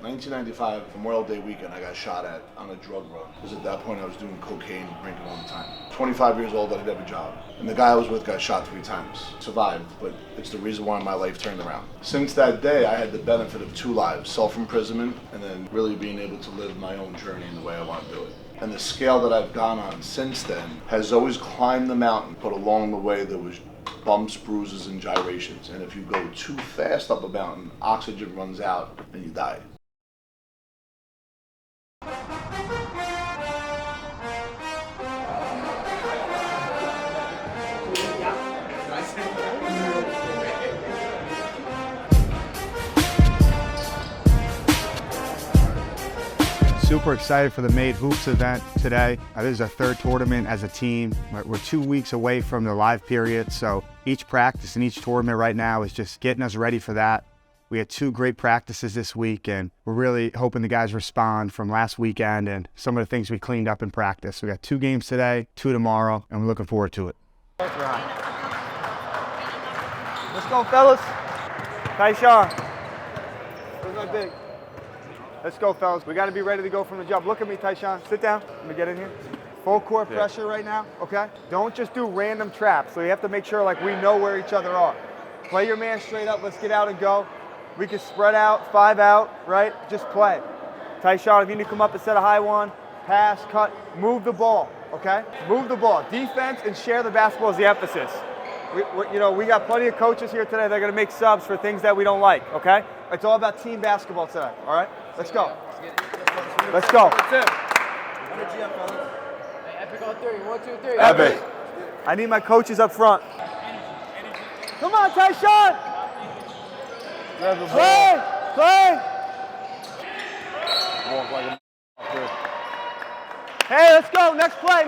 1995, Memorial Day weekend, I got shot at on a drug run. Because at that point I was doing cocaine and drinking all the time. 25 years old, I didn't have a job. And the guy I was with got shot 3 times. Survived, but it's the reason why my life turned around. Since that day, I had the benefit of 2 lives, self-imprisonment and then really being able to live my own journey in the way I want to do it. And the scale that I've gone on since then has always climbed the mountain, but along the way there was bumps, bruises, and gyrations. And if you go too fast up a mountain, oxygen runs out and you die. Super excited for the Made Hoops event today. This is our 3rd tournament as a team. We're 2 weeks away from the live period, so each practice and each tournament right now is just getting us ready for that. We had 2 great practices this week, and we're really hoping the guys respond from last weekend and some of the things we cleaned up in practice. We got 2 games today, 2 tomorrow, and we're looking forward to it. Let's go, fellas. Tyshawn. Where's my big? Let's go, fellas. We got to be ready to go from the jump. Look at me, Tyshawn. Sit down. Let me get in here. Full court pressure right now, okay? Don't just do random traps. So you have to make sure like we know where each other are. Play your man straight up. Let's get out and go. We can spread out, 5 out, right? Just play. Tyshawn, if you need to come up and set a high one, pass, cut, move the ball, okay? Move the ball. Defense and share the basketball is the emphasis. We got plenty of coaches here today. They're going to make subs for things that we don't like, okay? It's all about team basketball today, all right? Let's go. Let's go. Epic on 3. 1, 2, 3. Epic. I need my coaches up front. Come on, Tyshawn. Play. Hey, let's go. Next play.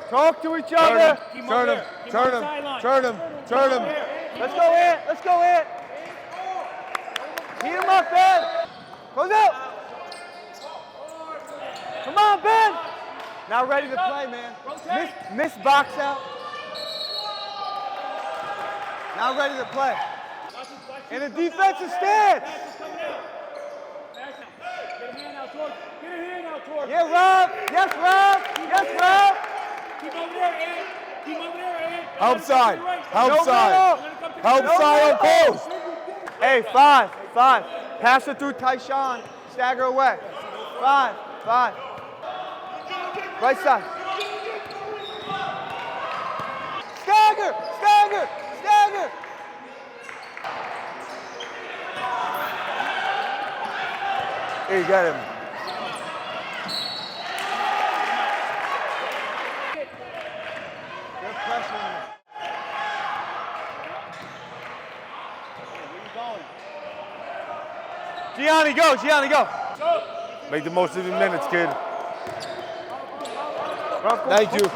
Talk to each other. Turn him. Let's go in. Heat him up, Ben. Close out. Come on, Ben. Now ready to play, man. Miss box out. Now ready to play. In a defensive stance. Yeah, Rob. Yes, Rob. Keep over there, Ed. Help side on post. Hey, 5. Pass it through Tyshawn. Stagger away. 5. Right side. Stagger. Hey, you got him. Good pressure on him. Gianni, go. Make the most of your minutes, kid. Thank you.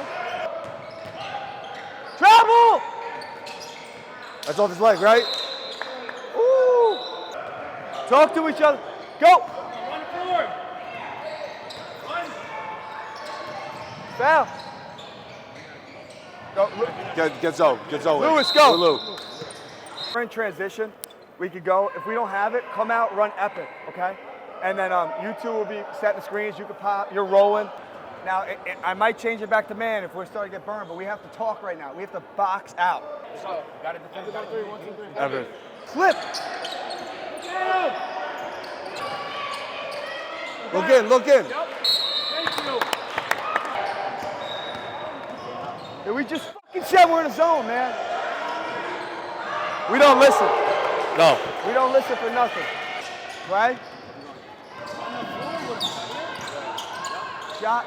Travel! That's off his leg, right? Ooh. Talk to each other. Go. Run forward. Foul. Go. Get Zoe. Lewis, go. Lou. We're in transition. We could go. If we don't have it, come out, run epic, okay? And then you 2 will be setting the screens. You can pop. You're rolling. Now, I might change it back to man if we're starting to get burned, but we have to talk right now. We have to box out. So, got it defend. 1, 2, 3. Epic. Slip. Look in. Yep. Thank you. And we just fucking said we're in a zone, man. We don't listen. No. We don't listen for nothing. Right? Shot.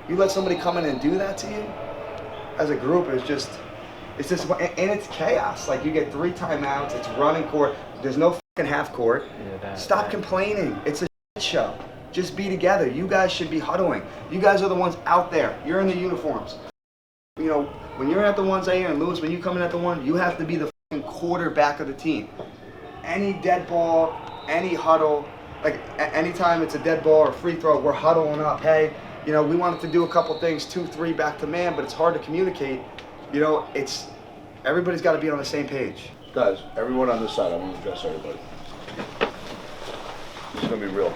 You let somebody come in and do that to you, as a group, it's just, and it's chaos. Like, you get 3 timeouts, it's running court, there's no fucking half court. Stop complaining. It's a shit show. Just be together. You guys should be huddling. You guys are the ones out there. You're in the uniforms. You know, when you're at the 1s, Zaire and Lewis, when you come in at the 1, you have to be the quarterback of the team. Any dead ball, any huddle, like anytime it's a dead ball or free throw, we're huddling up. Hey, you know, we wanted to do a couple things, 2, 3 back to man, but it's hard to communicate. You know, everybody's got to be on the same page. Guys, everyone on this side, I want to address everybody. This is going to be real.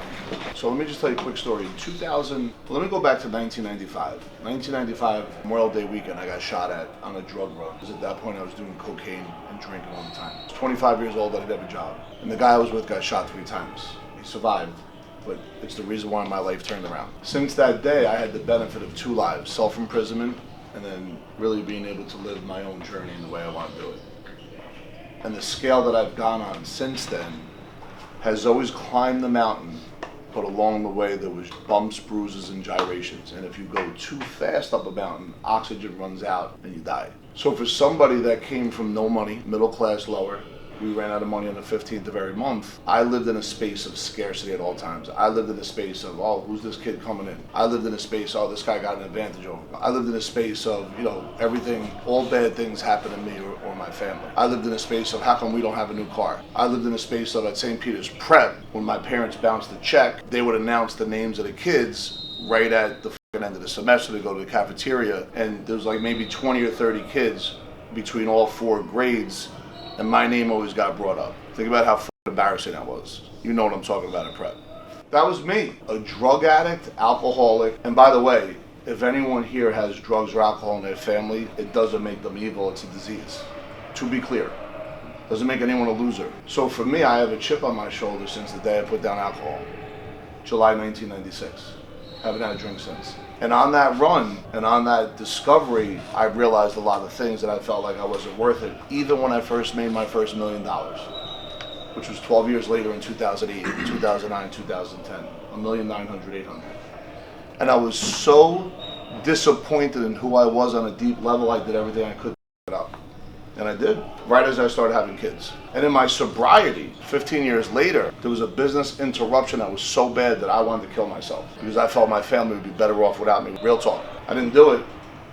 So let me just tell you a quick story. In 2000, let me go back to 1995. 1995, Memorial Day weekend, I got shot at on a drug run. Because at that point, I was doing cocaine and drinking all the time. I was 25 years old, I didn't have a job. And the guy I was with got shot 3 times. He survived, but it's the reason why my life turned around. Since that day, I had the benefit of 2 lives, self-imprisonment, and then really being able to live my own journey in the way I want to do it. And the scale that I've gone on since then has always climbed the mountain, but along the way there was bumps, bruises, and gyrations. And if you go too fast up a mountain, oxygen runs out and you die. So for somebody that came from no money, middle class, lower, we ran out of money on the 15th of every month. I lived in a space of scarcity at all times. I lived in a space of, oh, who's this kid coming in? I lived in a space, oh, this guy got an advantage over me. I lived in a space of, you know, everything, all bad things happen to me or my family. I lived in a space of, how come we don't have a new car? I lived in a space of, at St. Peter's Prep, when my parents bounced the check, they would announce the names of the kids right at the end of the semester to go to the cafeteria. And there was like maybe 20 or 30 kids between all 4 grades, and my name always got brought up. Think about how embarrassing that was. You know what I'm talking about in prep. That was me, a drug addict, alcoholic. And by the way, if anyone here has drugs or alcohol in their family, it doesn't make them evil, it's a disease. To be clear, doesn't make anyone a loser. So for me, I have a chip on my shoulder since the day I put down alcohol, July 1996. Haven't had a drink since. And on that run and on that discovery, I realized a lot of things that I felt like I wasn't worth it, even when I first made my first $1 million, which was 12 years later in 2008, 2009, 2010, $1,900,800. And I was so disappointed in who I was on a deep level, I did everything I could to get up. And I did, right as I started having kids. And in my sobriety, 15 years later, there was a business interruption that was so bad that I wanted to kill myself because I felt my family would be better off without me. Real talk. I didn't do it.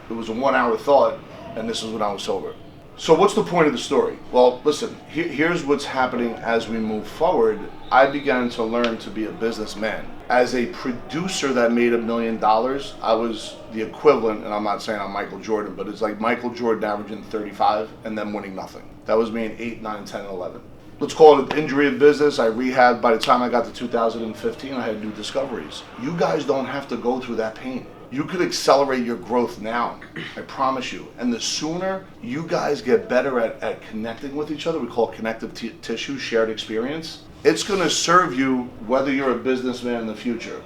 It was a 1-hour thought, and this is when I was sober. So what's the point of the story? Well, listen, here's what's happening as we move forward. I began to learn to be a businessman. As a producer that made $1 million, I was the equivalent, and I'm not saying I'm Michael Jordan, but it's like Michael Jordan averaging 35 and then winning nothing. That was me in 8, 9, 10, and 11. Let's call it an injury of business. I rehabbed. By the time I got to 2015, I had new discoveries. You guys don't have to go through that pain. You could accelerate your growth now, I promise you. And the sooner you guys get better at connecting with each other, we call it connective tissue, shared experience, it's going to serve you whether you're a businessman in the future,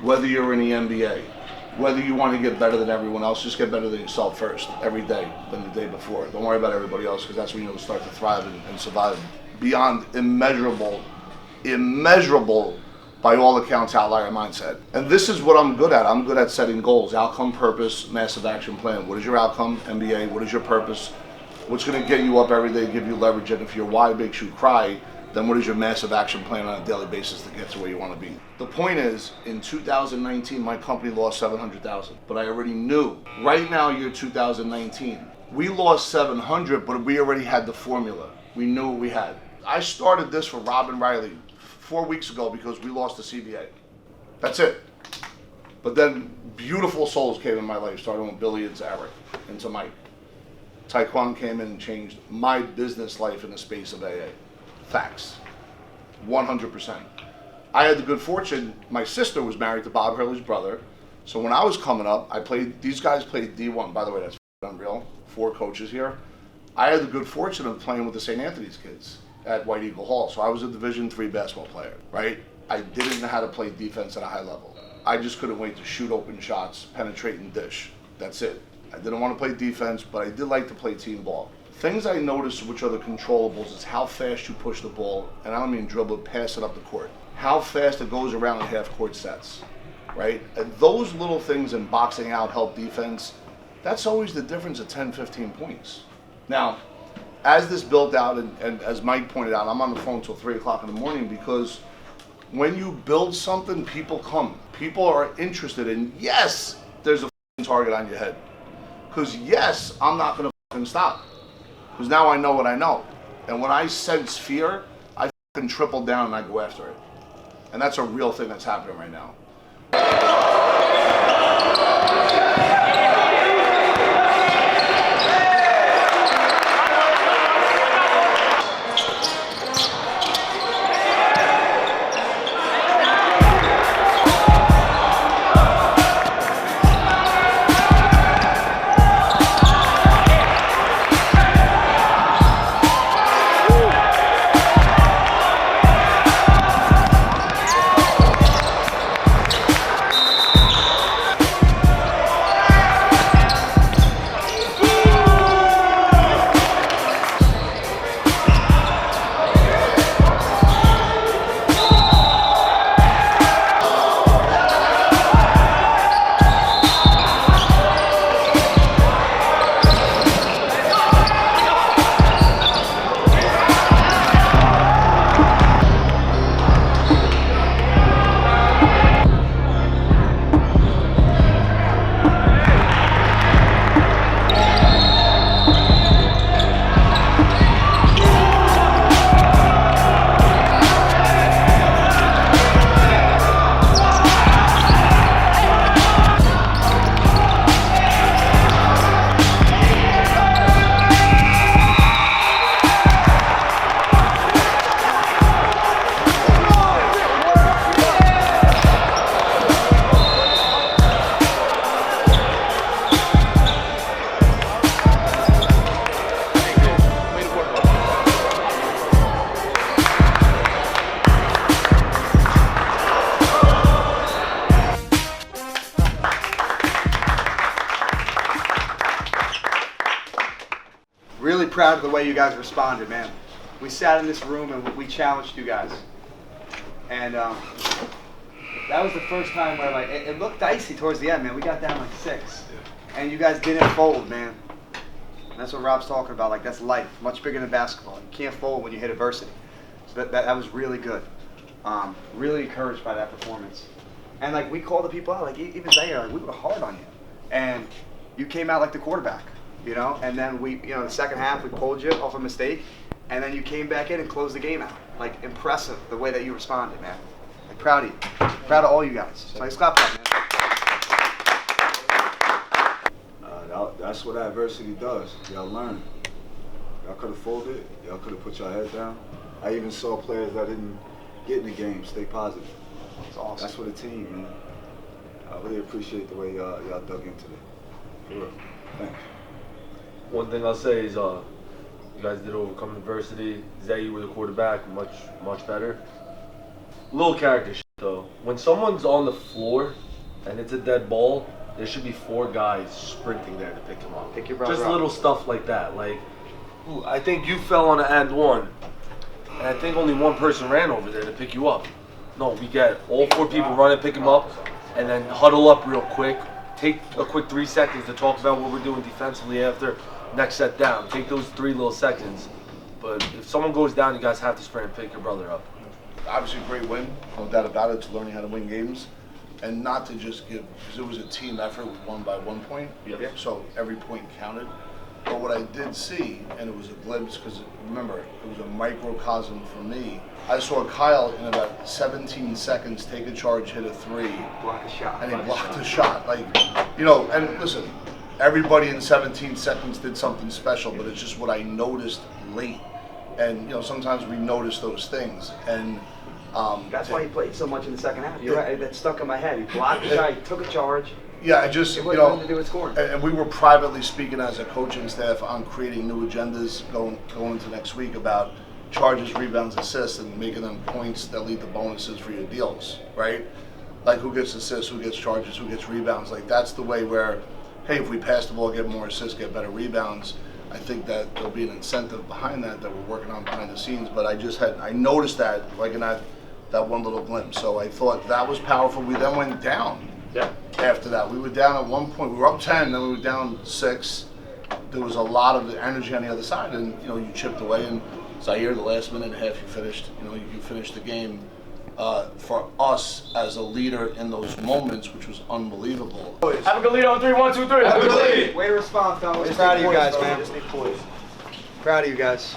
whether you're in the NBA, whether you want to get better than everyone else, just get better than yourself first, every day than the day before. Don't worry about everybody else, because that's when you'll start to thrive and survive beyond immeasurable by all accounts, outlier mindset. And this is what I'm good at. I'm good at setting goals, outcome, purpose, massive action plan. What is your outcome, MBA? What is your purpose? What's going to get you up every day, give you leverage? And if your why makes you cry, then what is your massive action plan on a daily basis to get to where you want to be? The point is, in 2019, my company lost $700,000, but I already knew. Right now, year 2019, we lost 700, but we already had the formula. We knew what we had. I started this for Rob and Riley 4 weeks ago because we lost the CBA. That's it. But then beautiful souls came in my life, starting with Billy and Zarek, and to Mike. Taekwon came in and changed my business life in the space of AA. Facts. 100%. I had the good fortune, my sister was married to Bob Hurley's brother, so when I was coming up, these guys played D1. By the way, that's unreal. 4 coaches here. I had the good fortune of playing with the St. Anthony's kids at White Eagle Hall. So I was a Division III basketball player, right? I didn't know how to play defense at a high level. I just couldn't wait to shoot open shots, penetrate and dish. That's it. I didn't want to play defense, but I did like to play team ball. Things I noticed, which are the controllables, is how fast you push the ball, and I don't mean dribble it, pass it up the court. How fast it goes around in half-court sets, right? And those little things in boxing out help defense. That's always the difference of 10, 15 points. Now, as this built out, and as Mike pointed out, I'm on the phone till 3 o'clock in the morning because when you build something, people come. People are interested in, yes, there's a target on your head. Because yes, I'm not going to stop. Because now I know what I know. And when I sense fear, I fucking triple down and I go after it. And that's a real thing that's happening right now. Really proud of the way you guys responded, man. We sat in this room and we challenged you guys. And that was the first time where like it looked dicey towards the end, man. We got down like 6. And you guys didn't fold, man. And that's what Rob's talking about. Like, that's life. Much bigger than basketball. You can't fold when you hit adversity. So that was really good. Really encouraged by that performance. And like, we called the people out, like even Zaire, like we were hard on you. And you came out like the quarterback, you know? And then we, you know, the second half, we pulled you off a mistake. And then you came back in and closed the game out. Like, impressive the way that you responded, man. Like, proud of you. Proud of all you guys. So nice clap back, man. That's what adversity does. Y'all learn. Y'all could have folded. Y'all could have put your head down. I even saw players that didn't get in the game stay positive. That's awesome. That's what a team, man. I really appreciate the way y'all dug into it. For real. Thanks. One thing I'll say is you guys did overcome adversity. Zay, you were the quarterback, much better. Little character shit though. When someone's on the floor and it's a dead ball, there should be 4 guys sprinting there to pick him up. Pick your brother Just up. little stuff like that. Like, ooh, I think you fell on the and one, and I think only one person ran over there to pick you up. No, we get all 4 people run and pick him up, and then huddle up real quick. Take a quick 3 seconds to talk about what we're doing defensively after next set down. Take those 3 little seconds. But if someone goes down, you guys have to sprint and pick your brother up. Obviously, a great win, no doubt about it, to learning how to win games. And not to just give, because it was a team effort, we won by 1 point. Yep. So every point counted. But what I did see, and it was a glimpse, because remember, it was a microcosm for me. I saw Kyle in about 17 seconds take a charge, hit a 3. Block a shot. And he blocked a shot. Like, you know, and listen, everybody in 17 seconds did something special, but it's just what I noticed late. And, you know, sometimes we notice those things. And That's why he played so much in the second half. You're right. That stuck in my head. He blocked the shot. He took a charge. yeah, I just, It you wasn't know, nothing to do with scoring. and we were privately speaking as a coaching staff on creating new agendas going into next week about charges, rebounds, assists, and making them points that lead to bonuses for your deals, right? Like who gets assists, who gets charges, who gets rebounds. Like that's the way where, hey, if we pass the ball, get more assists, get better rebounds, I think that there'll be an incentive behind that we're working on behind the scenes. But I noticed that like in that one little glimpse. So I thought that was powerful. We then went down. Yeah. After that, we were down at one point. We were up 10, then we were down 6. There was a lot of energy on the other side, and you know you chipped away. And Zaire, the last minute and a half, you finished. You know, you finished the game for us as a leader in those moments, which was unbelievable. Have a good lead on 3, 1, 2, 3. Have a good lead. Way to respond, fellas. Proud of you guys, man. Proud of you guys.